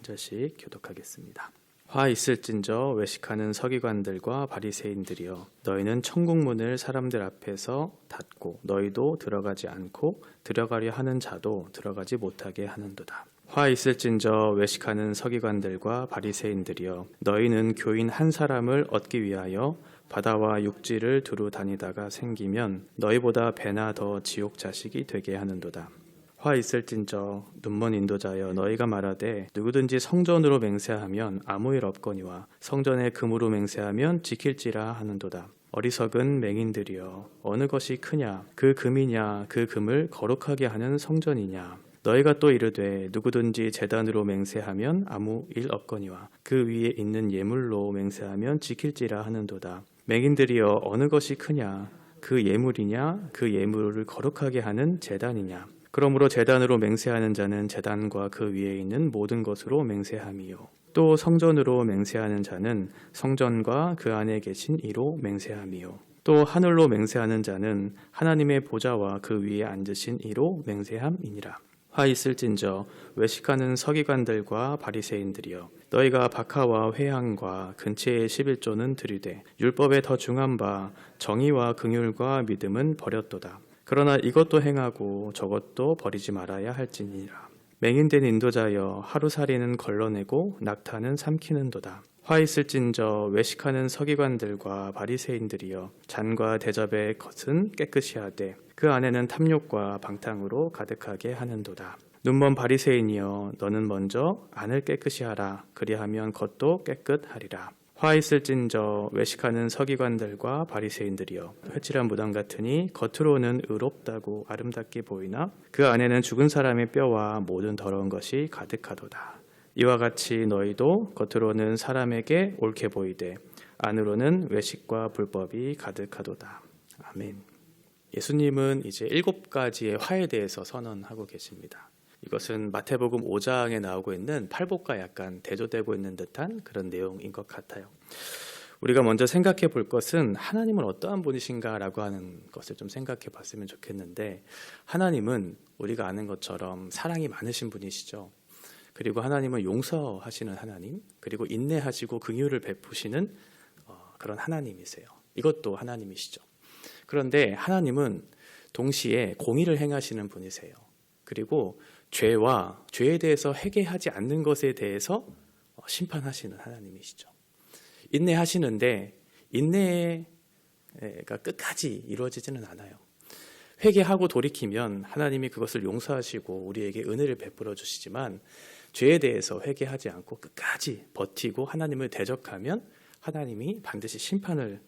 절씩 교독하겠습니다. 화 있을진저 외식하는 서기관들과 바리새인들이여, 너희는 천국문을 사람들 앞에서 닫고 너희도 들어가지 않고 들어가려 하는 자도 들어가지 못하게 하는도다. 화 있을진저 외식하는 서기관들과 바리새인들이여, 너희는 교인 한 사람을 얻기 위하여 바다와 육지를 두루 다니다가 생기면 너희보다 배나 더 지옥 자식이 되게 하는도다. 화 있을진저 눈먼 인도자여, 너희가 말하되 누구든지 성전으로 맹세하면 아무 일 없거니와 성전에 금으로 맹세하면 지킬지라 하는도다. 어리석은 맹인들이여, 어느 것이 크냐, 그 금이냐, 그 금을 거룩하게 하는 성전이냐. 너희가 또 이르되 누구든지 제단으로 맹세하면 아무 일 없거니와 그 위에 있는 예물로 맹세하면 지킬지라 하는도다. 맹인들이여, 어느 것이 크냐, 그 예물이냐, 그 예물을 거룩하게 하는 제단이냐. 그러므로 제단으로 맹세하는 자는 제단과 그 위에 있는 모든 것으로 맹세함이요, 또 성전으로 맹세하는 자는 성전과 그 안에 계신 이로 맹세함이요, 또 하늘로 맹세하는 자는 하나님의 보좌와 그 위에 앉으신 이로 맹세함이니라. 화 있을진저 외식하는 서기관들과 바리새인들이여, 너희가 박하와 회향과 근체의 11조는 들이되 율법에 더 중한 바 정의와 긍휼과 믿음은 버렸도다. 그러나 이것도 행하고 저것도 버리지 말아야 할지니라. 맹인된 인도자여, 하루살이는 걸러내고 낙타는 삼키는도다. 화 있을진저 외식하는 서기관들과 바리새인들이여, 잔과 대접의 것은 깨끗이 하되 그 안에는 탐욕과 방탕으로 가득하게 하는도다. 눈먼 바리새인이여, 너는 먼저 안을 깨끗이 하라. 그리하면 겉도 깨끗하리라. 화 있을진저 외식하는 서기관들과 바리새인들이여, 회칠한 무당 같으니 겉으로는 의롭다고 아름답게 보이나 그 안에는 죽은 사람의 뼈와 모든 더러운 것이 가득하도다. 이와 같이 너희도 겉으로는 사람에게 옳게 보이되 안으로는 외식과 불법이 가득하도다. 아멘. 예수님은 이제 7가지의 화에 대해서 선언하고 계십니다. 이것은 마태복음 5장에 나오고 있는 팔복과 약간 대조되고 있는 듯한 그런 내용인 것 같아요. 우리가 먼저 생각해 볼 것은 하나님은 어떠한 분이신가라고 하는 것을 좀 생각해 봤으면 좋겠는데, 하나님은 우리가 아는 것처럼 사랑이 많으신 분이시죠. 그리고 하나님은 용서하시는 하나님, 그리고 인내하시고 긍휼을 베푸시는 그런 하나님이세요. 이것도 하나님이시죠. 그런데 하나님은 동시에 공의를 행하시는 분이세요. 그리고 죄와 죄에 대해서 회개하지 않는 것에 대해서 심판하시는 하나님이시죠. 인내하시는데 인내가 끝까지 이루어지지는 않아요. 회개하고 돌이키면 하나님이 그것을 용서하시고 우리에게 은혜를 베풀어 주시지만, 죄에 대해서 회개하지 않고 끝까지 버티고 하나님을 대적하면 하나님이 반드시 심판을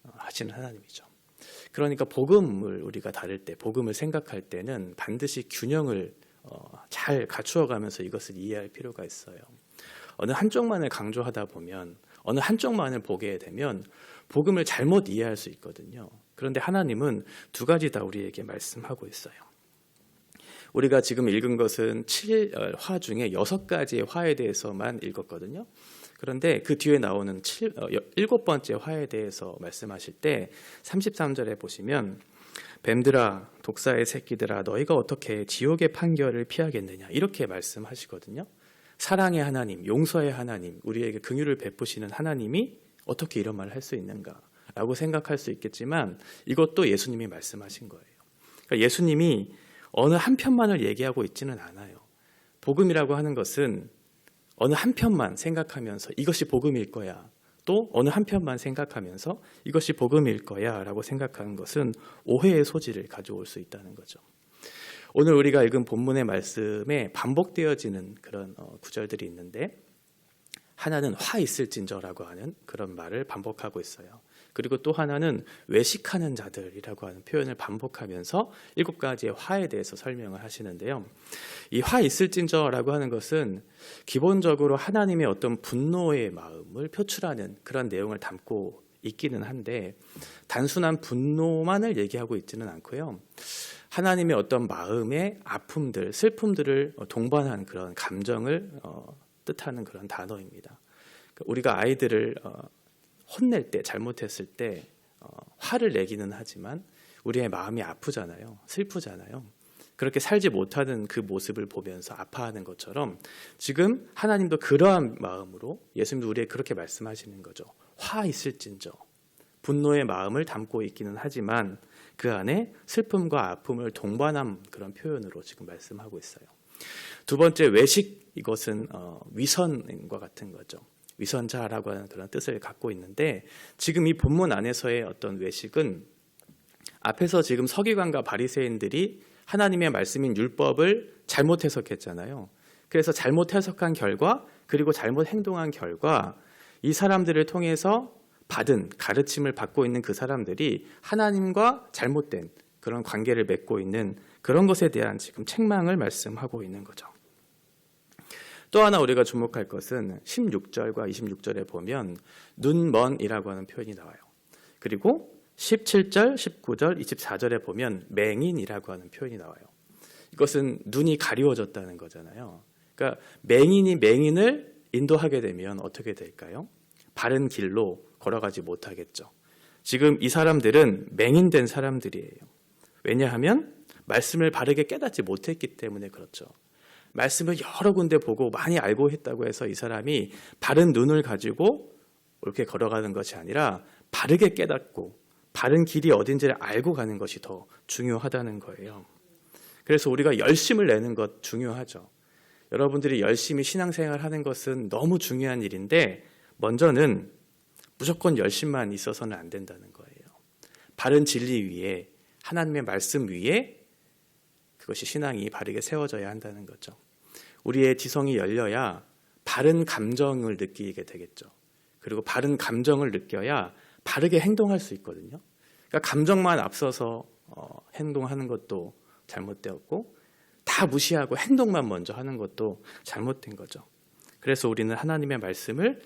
하시는 하나님이죠. 그러니까 복음을 우리가 다룰 때, 복음을 생각할 때는 반드시 균형을 잘 갖추어가면서 이것을 이해할 필요가 있어요. 어느 한쪽만을 강조하다 보면, 어느 한쪽만을 보게 되면 복음을 잘못 이해할 수 있거든요. 그런데 하나님은 2가지 다 우리에게 말씀하고 있어요. 우리가 지금 읽은 것은 7화 중에 6가지의 화에 대해서만 읽었거든요. 그런데 그 뒤에 나오는 7번째 화에 대해서 말씀하실 때 33절에 보시면, 뱀들아 독사의 새끼들아, 너희가 어떻게 지옥의 판결을 피하겠느냐, 이렇게 말씀하시거든요. 사랑의 하나님, 용서의 하나님, 우리에게 긍휼을 베푸시는 하나님이 어떻게 이런 말을 할 수 있는가 라고 생각할 수 있겠지만, 이것도 예수님이 말씀하신 거예요. 그러니까 예수님이 어느 한편만을 얘기하고 있지는 않아요. 복음이라고 하는 것은 어느 한편만 생각하면서 이것이 복음일 거야, 또 어느 한편만 생각하면서 이것이 복음일 거야 라고 생각하는 것은 오해의 소지를 가져올 수 있다는 거죠. 오늘 우리가 읽은 본문의 말씀에 반복되어지는 그런 구절들이 있는데, 하나는 화 있을진저라고 하는 그런 말을 반복하고 있어요. 그리고 또 하나는 외식하는 자들이라고 하는 표현을 반복하면서 7가지의 화에 대해서 설명을 하시는데요. 이 화 있을진저라고 하는 것은 기본적으로 하나님의 어떤 분노의 마음을 표출하는 그런 내용을 담고 있기는 한데, 단순한 분노만을 얘기하고 있지는 않고요. 하나님의 어떤 마음의 아픔들, 슬픔들을 동반한 그런 감정을 뜻하는 그런 단어입니다. 우리가 아이들을 혼낼 때, 잘못했을 때 화를 내기는 하지만 우리의 마음이 아프잖아요. 슬프잖아요. 그렇게 살지 못하는 그 모습을 보면서 아파하는 것처럼 지금 하나님도 그러한 마음으로 예수님도 우리에게 그렇게 말씀하시는 거죠. 화 있을진저. 분노의 마음을 담고 있기는 하지만 그 안에 슬픔과 아픔을 동반한 그런 표현으로 지금 말씀하고 있어요. 두 번째 외식, 이것은 위선과 같은 거죠. 위선자라고 하는 그런 뜻을 갖고 있는데 지금 이 본문 안에서의 어떤 외식은 앞에서 지금 서기관과 바리새인들이 하나님의 말씀인 율법을 잘못 해석했잖아요. 그래서 잘못 해석한 결과 그리고 잘못 행동한 결과 이 사람들을 통해서 받은 가르침을 받고 있는 그 사람들이 하나님과 잘못된 그런 관계를 맺고 있는 그런 것에 대한 지금 책망을 말씀하고 있는 거죠. 또 하나 우리가 주목할 것은 16절과 26절에 보면 눈먼이라고 하는 표현이 나와요. 그리고 17절, 19절, 24절에 보면 맹인이라고 하는 표현이 나와요. 이것은 눈이 가리워졌다는 거잖아요. 그러니까 맹인이 맹인을 인도하게 되면 어떻게 될까요? 바른 길로 걸어가지 못하겠죠. 지금 이 사람들은 맹인된 사람들이에요. 왜냐하면 말씀을 바르게 깨닫지 못했기 때문에 그렇죠. 말씀을 여러 군데 보고 많이 알고 했다고 해서 이 사람이 바른 눈을 가지고 옳게 걸어가는 것이 아니라 바르게 깨닫고 바른 길이 어딘지를 알고 가는 것이 더 중요하다는 거예요. 그래서 우리가 열심을 내는 것 중요하죠. 여러분들이 열심히 신앙생활 하는 것은 너무 중요한 일인데 먼저는 무조건 열심만 있어서는 안 된다는 거예요. 바른 진리 위에 하나님의 말씀 위에 그것이 신앙이 바르게 세워져야 한다는 거죠. 우리의 지성이 열려야 바른 감정을 느끼게 되겠죠. 그리고 바른 감정을 느껴야 바르게 행동할 수 있거든요. 그러니까 감정만 앞서서 행동하는 것도 잘못되었고 다 무시하고 행동만 먼저 하는 것도 잘못된 거죠. 그래서 우리는 하나님의 말씀을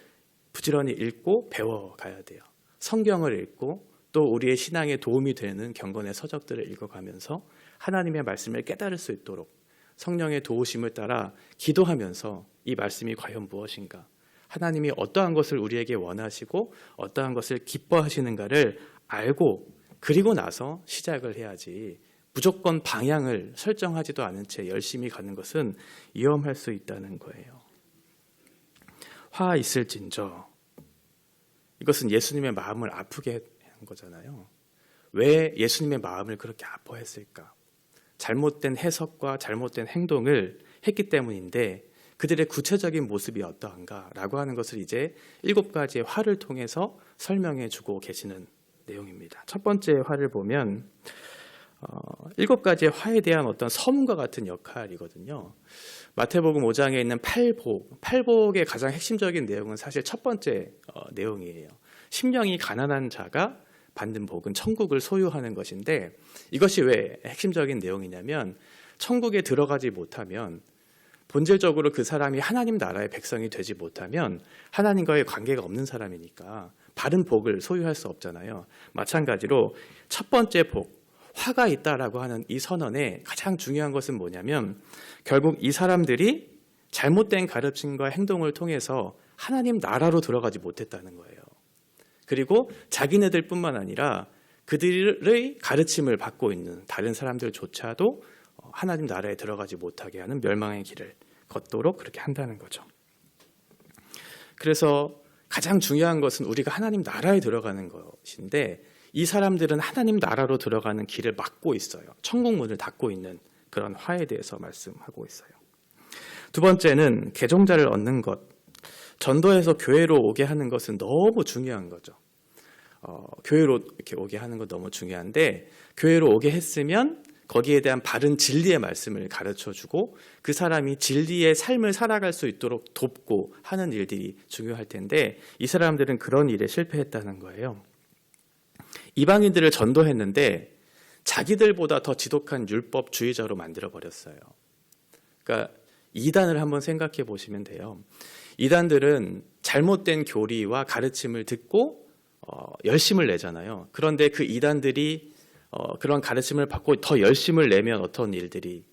부지런히 읽고 배워가야 돼요. 성경을 읽고 또 우리의 신앙에 도움이 되는 경건의 서적들을 읽어가면서 하나님의 말씀을 깨달을 수 있도록 성령의 도우심을 따라 기도하면서 이 말씀이 과연 무엇인가, 하나님이 어떠한 것을 우리에게 원하시고 어떠한 것을 기뻐하시는가를 알고 그리고 나서 시작을 해야지 무조건 방향을 설정하지도 않은 채 열심히 가는 것은 위험할 수 있다는 거예요. 화 있을진저. 이것은 예수님의 마음을 아프게 한 거잖아요. 왜 예수님의 마음을 그렇게 아파했을까? 잘못된 해석과 잘못된 행동을 했기 때문인데 그들의 구체적인 모습이 어떠한가라고 하는 것을 이제 7가지의 화를 통해서 설명해 주고 계시는 내용입니다. 첫 번째 화를 보면 7가지의 화에 대한 어떤 서문과 같은 역할이거든요. 마태복음 5장에 있는 팔복의 가장 핵심적인 내용은 사실 첫 번째 내용이에요. 심령이 가난한 자가 받는 복은 천국을 소유하는 것인데 이것이 왜 핵심적인 내용이냐면 천국에 들어가지 못하면 본질적으로 그 사람이 하나님 나라의 백성이 되지 못하면 하나님과의 관계가 없는 사람이니까 바른 복을 소유할 수 없잖아요. 마찬가지로 첫 번째 복, 화가 있다라고 하는 이 선언의 가장 중요한 것은 뭐냐면 결국 이 사람들이 잘못된 가르침과 행동을 통해서 하나님 나라로 들어가지 못했다는 거예요. 그리고 자기네들뿐만 아니라 그들의 가르침을 받고 있는 다른 사람들조차도 하나님 나라에 들어가지 못하게 하는 멸망의 길을 걷도록 그렇게 한다는 거죠. 그래서 가장 중요한 것은 우리가 하나님 나라에 들어가는 것인데 이 사람들은 하나님 나라로 들어가는 길을 막고 있어요. 천국 문을 닫고 있는 그런 화에 대해서 말씀하고 있어요. 두 번째는 개종자를 얻는 것. 전도해서 교회로 오게 하는 것은 너무 중요한 거죠. 교회로 이렇게 오게 하는 건 너무 중요한데 교회로 오게 했으면 거기에 대한 바른 진리의 말씀을 가르쳐주고 그 사람이 진리의 삶을 살아갈 수 있도록 돕고 하는 일들이 중요할 텐데 이 사람들은 그런 일에 실패했다는 거예요. 이방인들을 전도했는데 자기들보다 더 지독한 율법주의자로 만들어버렸어요. 그러니까 이단을 한번 생각해 보시면 돼요. 이단들은 잘못된 교리와 가르침을 듣고 열심을 내잖아요. 그런데 그 이단들이 그런 가르침을 받고 더 열심을 내면 어떤 일들이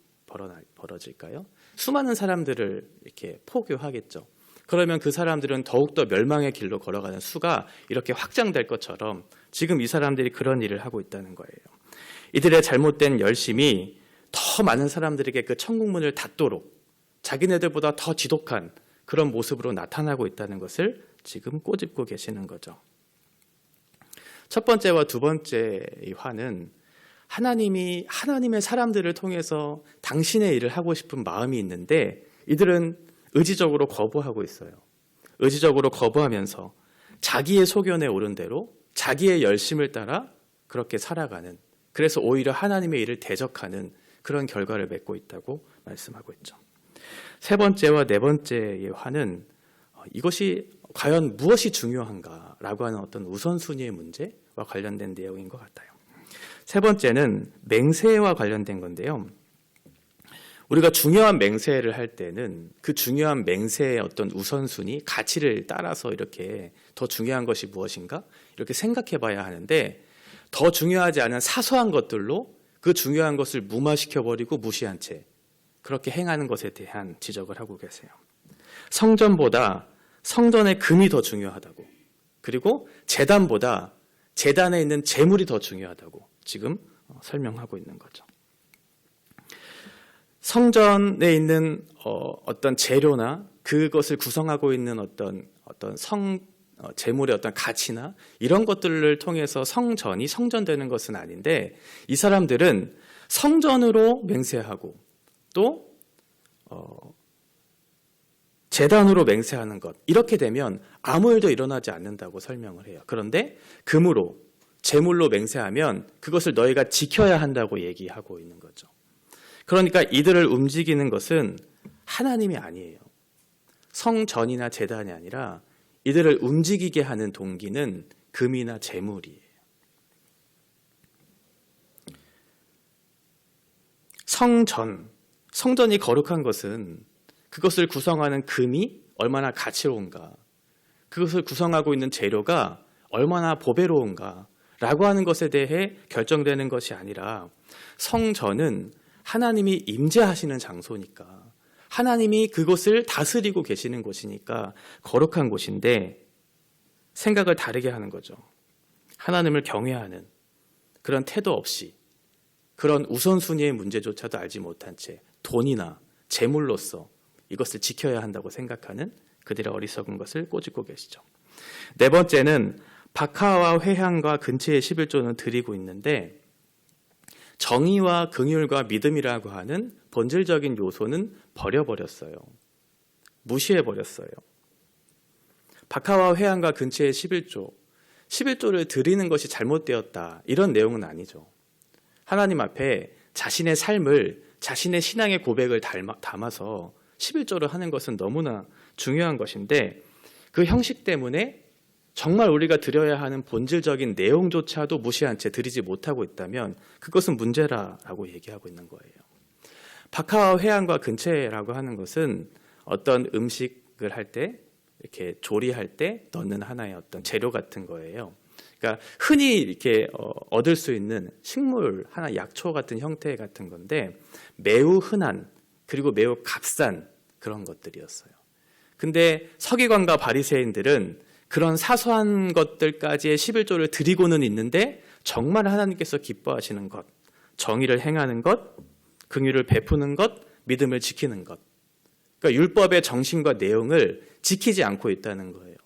벌어질까요? 수많은 사람들을 이렇게 포교하겠죠. 그러면 그 사람들은 더욱더 멸망의 길로 걸어가는 수가 이렇게 확장될 것처럼 지금 이 사람들이 그런 일을 하고 있다는 거예요. 이들의 잘못된 열심이 더 많은 사람들에게 그 천국문을 닫도록 자기네들보다 더 지독한 그런 모습으로 나타나고 있다는 것을 지금 꼬집고 계시는 거죠. 첫 번째와 두 번째의 화는 하나님의 사람들을 통해서 당신의 일을 하고 싶은 마음이 있는데 이들은 의지적으로 거부하고 있어요. 의지적으로 거부하면서 자기의 소견에 오른 대로 자기의 열심을 따라 그렇게 살아가는, 그래서 오히려 하나님의 일을 대적하는 그런 결과를 맺고 있다고 말씀하고 있죠. 세 번째와 네 번째의 화는 이것이 과연 무엇이 중요한가라고 하는 어떤 우선순위의 문제와 관련된 내용인 것 같아요. 세 번째는 맹세와 관련된 건데요. 우리가 중요한 맹세를 할 때는 그 중요한 맹세의 어떤 우선순위, 가치를 따라서 이렇게 더 중요한 것이 무엇인가 이렇게 생각해 봐야 하는데, 더 중요하지 않은 사소한 것들로 그 중요한 것을 무마시켜버리고 무시한 채 그렇게 행하는 것에 대한 지적을 하고 계세요. 성전보다 성전의 금이 더 중요하다고, 그리고 제단보다 제단에 있는 제물이 더 중요하다고 지금 설명하고 있는 거죠. 성전에 있는 어떤 재료나 그것을 구성하고 있는 어떤 제물의 어떤 가치나 이런 것들을 통해서 성전이 성전되는 것은 아닌데, 이 사람들은 성전으로 맹세하고 또 제단으로 맹세하는 것, 이렇게 되면 아무 일도 일어나지 않는다고 설명을 해요. 그런데 금으로, 제물로 맹세하면 그것을 너희가 지켜야 한다고 얘기하고 있는 거죠. 그러니까 이들을 움직이는 것은 하나님이 아니에요. 성전이나 제단이 아니라 이들을 움직이게 하는 동기는 금이나 재물이에요. 성전이 거룩한 것은 그것을 구성하는 금이 얼마나 가치로운가, 그것을 구성하고 있는 재료가 얼마나 보배로운가 라고 하는 것에 대해 결정되는 것이 아니라, 성전은 하나님이 임재하시는 장소니까, 하나님이 그것을 다스리고 계시는 곳이니까 거룩한 곳인데, 생각을 다르게 하는 거죠. 하나님을 경외하는 그런 태도 없이, 그런 우선순위의 문제조차도 알지 못한 채 돈이나 재물로서 이것을 지켜야 한다고 생각하는 그들의 어리석은 것을 꼬집고 계시죠. 네 번째는 박하와 회향과 근처의 11조는 드리고 있는데, 정의와 긍휼과 믿음이라고 하는 본질적인 요소는 버려버렸어요. 무시해버렸어요. 박하와 회향과 근처의 11조를 드리는 것이 잘못되었다, 이런 내용은 아니죠. 하나님 앞에 자신의 삶을, 자신의 신앙의 고백을 담아서 11조를 하는 것은 너무나 중요한 것인데, 그 형식 때문에 정말 우리가 드려야 하는 본질적인 내용조차도 무시한 채 드리지 못하고 있다면 그것은 문제라고 얘기하고 있는 거예요. 박하와 회향과 근처라고 하는 것은 어떤 음식을 할 때, 이렇게 조리할 때 넣는 하나의 어떤 재료 같은 거예요. 그러니까 흔히 이렇게 얻을 수 있는 식물 하나, 약초 같은 형태 같은 건데, 매우 흔한, 그리고 매우 값싼 그런 것들이었어요. 근데 서기관과 바리새인들은 그런 사소한 것들까지의 11조를 드리고는 있는데, 정말 하나님께서 기뻐하시는 것, 정의를 행하는 것, 긍휼을 베푸는 것, 믿음을 지키는 것, 그러니까 율법의 정신과 내용을 지키지 않고 있다는 거예요.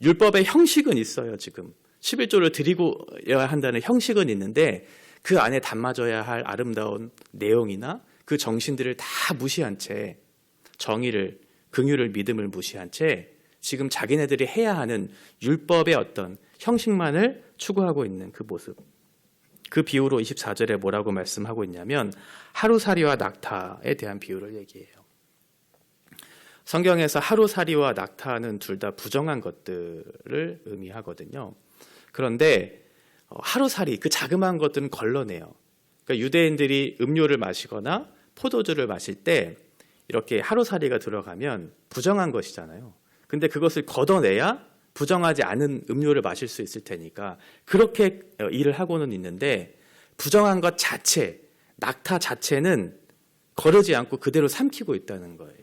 율법의 형식은 있어요. 지금 11조를 드리고야 한다는 형식은 있는데, 그 안에 담아져야 할 아름다운 내용이나 그 정신들을 다 무시한 채, 정의를, 긍휼을, 믿음을 무시한 채 지금 자기네들이 해야 하는 율법의 어떤 형식만을 추구하고 있는 그 모습. 그 비유로 24절에 뭐라고 말씀하고 있냐면, 하루살이와 낙타에 대한 비유를 얘기해요. 성경에서 하루살이와 낙타는 둘 다 부정한 것들을 의미하거든요. 그런데 하루살이, 그 자그마한 것들은 걸러내요. 그러니까 유대인들이 음료를 마시거나 포도주를 마실 때 이렇게 하루살이가 들어가면 부정한 것이잖아요. 근데 그것을 걷어내야 부정하지 않은 음료를 마실 수 있을 테니까 그렇게 일을 하고는 있는데, 부정한 것 자체, 낙타 자체는 거르지 않고 그대로 삼키고 있다는 거예요.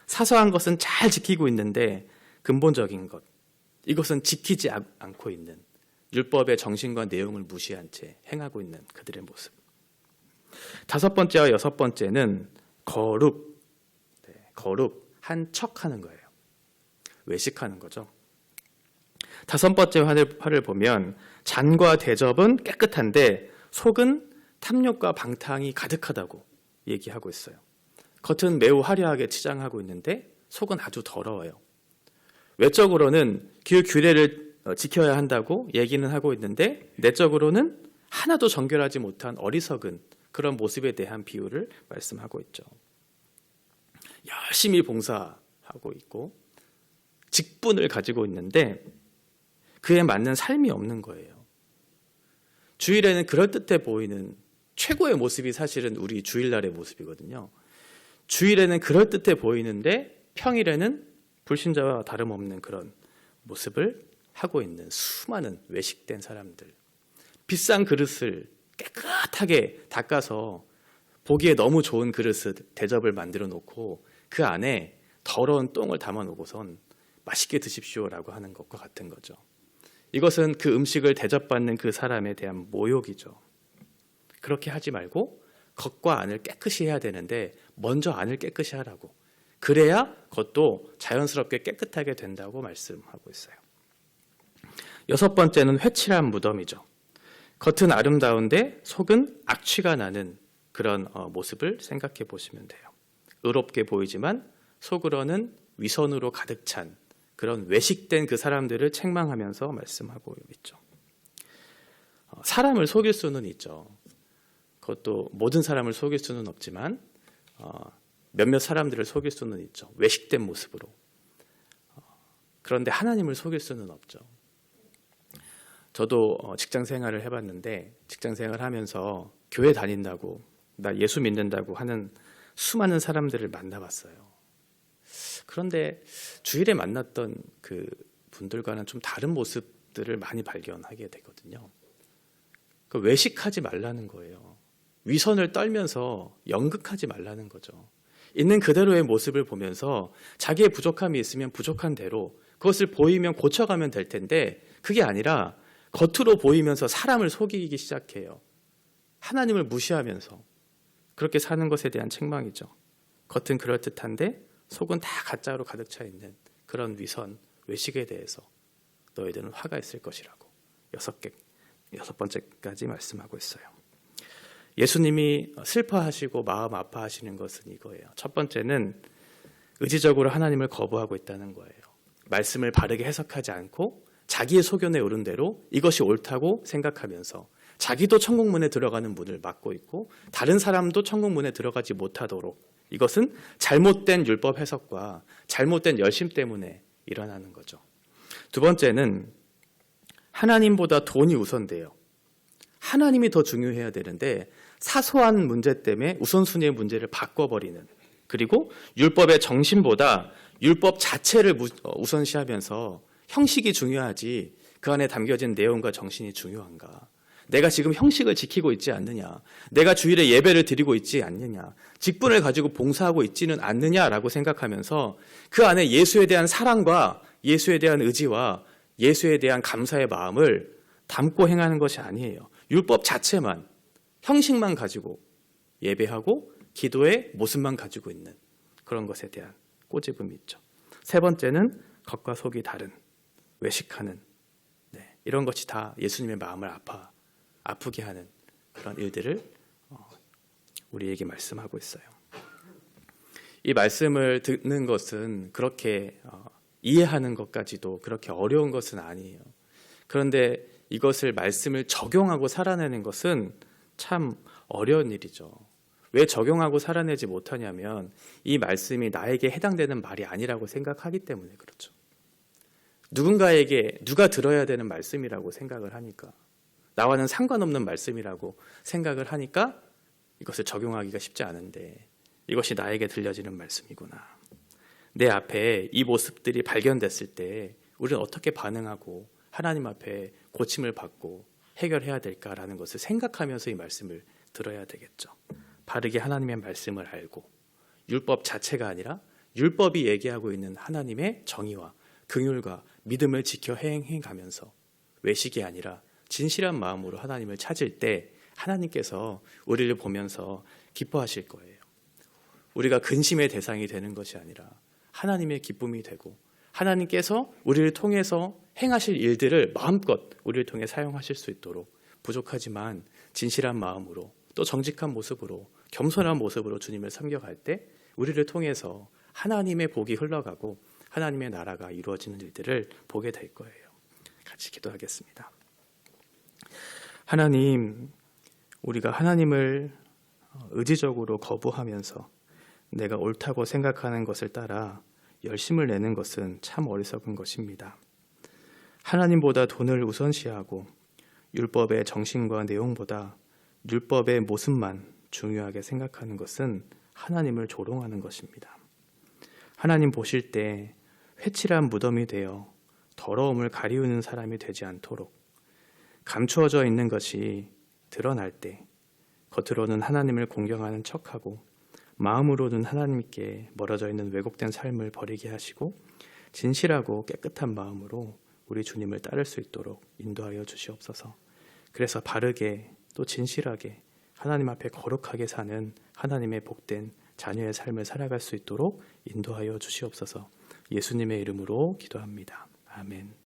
사소한 것은 잘 지키고 있는데 근본적인 것, 이것은 지키지 않고 있는, 율법의 정신과 내용을 무시한 채 행하고 있는 그들의 모습. 다섯 번째와 여섯 번째는 거룩, 한 척하는 거예요. 외식하는 거죠. 다섯 번째 화를 보면 잔과 대접은 깨끗한데 속은 탐욕과 방탕이 가득하다고 얘기하고 있어요. 겉은 매우 화려하게 치장하고 있는데 속은 아주 더러워요. 외적으로는 그 규례를 지켜야 한다고 얘기는 하고 있는데 내적으로는 하나도 정결하지 못한 어리석은 그런 모습에 대한 비유를 말씀하고 있죠. 열심히 봉사하고 있고 직분을 가지고 있는데 그에 맞는 삶이 없는 거예요. 주일에는 그럴듯해 보이는 최고의 모습이 사실은 우리 주일날의 모습이거든요. 주일에는 그럴듯해 보이는데 평일에는 불신자와 다름없는 그런 모습을 하고 있는 수많은 외식된 사람들. 비싼 그릇을 깨끗하게 닦아서 보기에 너무 좋은 그릇을 대접을 만들어 놓고 그 안에 더러운 똥을 담아 놓고선 맛있게 드십시오라고 하는 것과 같은 거죠. 이것은 그 음식을 대접받는 그 사람에 대한 모욕이죠. 그렇게 하지 말고 겉과 안을 깨끗이 해야 되는데 먼저 안을 깨끗이 하라고. 그래야 겉도 자연스럽게 깨끗하게 된다고 말씀하고 있어요. 여섯 번째는 회칠한 무덤이죠. 겉은 아름다운데 속은 악취가 나는 그런 모습을 생각해 보시면 돼요. 의롭게 보이지만 속으로는 위선으로 가득 찬 그런 외식된 그 사람들을 책망하면서 말씀하고 있죠. 사람을 속일 수는 있죠. 그것도 모든 사람을 속일 수는 없지만 몇몇 사람들을 속일 수는 있죠. 외식된 모습으로. 그런데 하나님을 속일 수는 없죠. 저도 직장 생활을 해봤는데 직장 생활하면서 교회 다닌다고 나 예수 믿는다고 하는 수많은 사람들을 만나봤어요. 그런데 주일에 만났던 그 분들과는 좀 다른 모습들을 많이 발견하게 되거든요. 그 외식하지 말라는 거예요. 위선을 떨면서 연극하지 말라는 거죠. 있는 그대로의 모습을 보면서 자기의 부족함이 있으면 부족한 대로 그것을 보이면 고쳐가면 될 텐데 그게 아니라 겉으로 보이면서 사람을 속이기 시작해요. 하나님을 무시하면서 그렇게 사는 것에 대한 책망이죠. 겉은 그럴듯한데 속은 다 가짜로 가득 차 있는 그런 위선, 외식에 대해서 너희들은 화가 있을 것이라고 여섯 번째까지 말씀하고 있어요. 예수님이 슬퍼하시고 마음 아파하시는 것은 이거예요. 첫 번째는 의지적으로 하나님을 거부하고 있다는 거예요. 말씀을 바르게 해석하지 않고 자기의 소견에 오른 대로 이것이 옳다고 생각하면서 자기도 천국문에 들어가는 문을 막고 있고 다른 사람도 천국문에 들어가지 못하도록 이것은 잘못된 율법 해석과 잘못된 열심 때문에 일어나는 거죠. 두 번째는 하나님보다 돈이 우선돼요. 하나님이 더 중요해야 되는데 사소한 문제 때문에 우선순위의 문제를 바꿔버리는 그리고 율법의 정신보다 율법 자체를 우선시하면서 형식이 중요하지 그 안에 담겨진 내용과 정신이 중요한가? 내가 지금 형식을 지키고 있지 않느냐? 내가 주일에 예배를 드리고 있지 않느냐? 직분을 가지고 봉사하고 있지는 않느냐라고 생각하면서 그 안에 예수에 대한 사랑과 예수에 대한 의지와 예수에 대한 감사의 마음을 담고 행하는 것이 아니에요. 율법 자체만, 형식만 가지고 예배하고 기도의 모습만 가지고 있는 그런 것에 대한 꼬집음이 있죠. 세 번째는 겉과 속이 다른 외식하는 이런 것이 다 예수님의 마음을 아프게 하는 그런 일들을 우리에게 말씀하고 있어요. 이 말씀을 듣는 것은 그렇게 이해하는 것까지도 그렇게 어려운 것은 아니에요. 그런데 이것을 말씀을 적용하고 살아내는 것은 참 어려운 일이죠. 왜 적용하고 살아내지 못하냐면 이 말씀이 나에게 해당되는 말이 아니라고 생각하기 때문에 그렇죠. 누군가에게 누가 들어야 되는 말씀이라고 생각을 하니까 나와는 상관없는 말씀이라고 생각을 하니까 이것을 적용하기가 쉽지 않은데 이것이 나에게 들려지는 말씀이구나. 내 앞에 이 모습들이 발견됐을 때 우리는 어떻게 반응하고 하나님 앞에 고침을 받고 해결해야 될까라는 것을 생각하면서 이 말씀을 들어야 되겠죠. 바르게 하나님의 말씀을 알고 율법 자체가 아니라 율법이 얘기하고 있는 하나님의 정의와 긍휼과 믿음을 지켜 행해가면서 외식이 아니라 진실한 마음으로 하나님을 찾을 때 하나님께서 우리를 보면서 기뻐하실 거예요. 우리가 근심의 대상이 되는 것이 아니라 하나님의 기쁨이 되고 하나님께서 우리를 통해서 행하실 일들을 마음껏 우리를 통해 사용하실 수 있도록 부족하지만 진실한 마음으로 또 정직한 모습으로 겸손한 모습으로 주님을 섬겨갈 때 우리를 통해서 하나님의 복이 흘러가고 하나님의 나라가 이루어지는 일들을 보게 될 거예요. 같이 기도하겠습니다. 하나님, 우리가 하나님을 의지적으로 거부하면서 내가 옳다고 생각하는 것을 따라 열심을 내는 것은 참 어리석은 것입니다. 하나님보다 돈을 우선시하고 율법의 정신과 내용보다 율법의 모습만 중요하게 생각하는 것은 하나님을 조롱하는 것입니다. 하나님 보실 때 회칠한 무덤이 되어 더러움을 가리우는 사람이 되지 않도록 감추어져 있는 것이 드러날 때 겉으로는 하나님을 공경하는 척하고 마음으로는 하나님께 멀어져 있는 왜곡된 삶을 버리게 하시고 진실하고 깨끗한 마음으로 우리 주님을 따를 수 있도록 인도하여 주시옵소서. 그래서 바르게 또 진실하게 하나님 앞에 거룩하게 사는 하나님의 복된 자녀의 삶을 살아갈 수 있도록 인도하여 주시옵소서. 예수님의 이름으로 기도합니다. 아멘.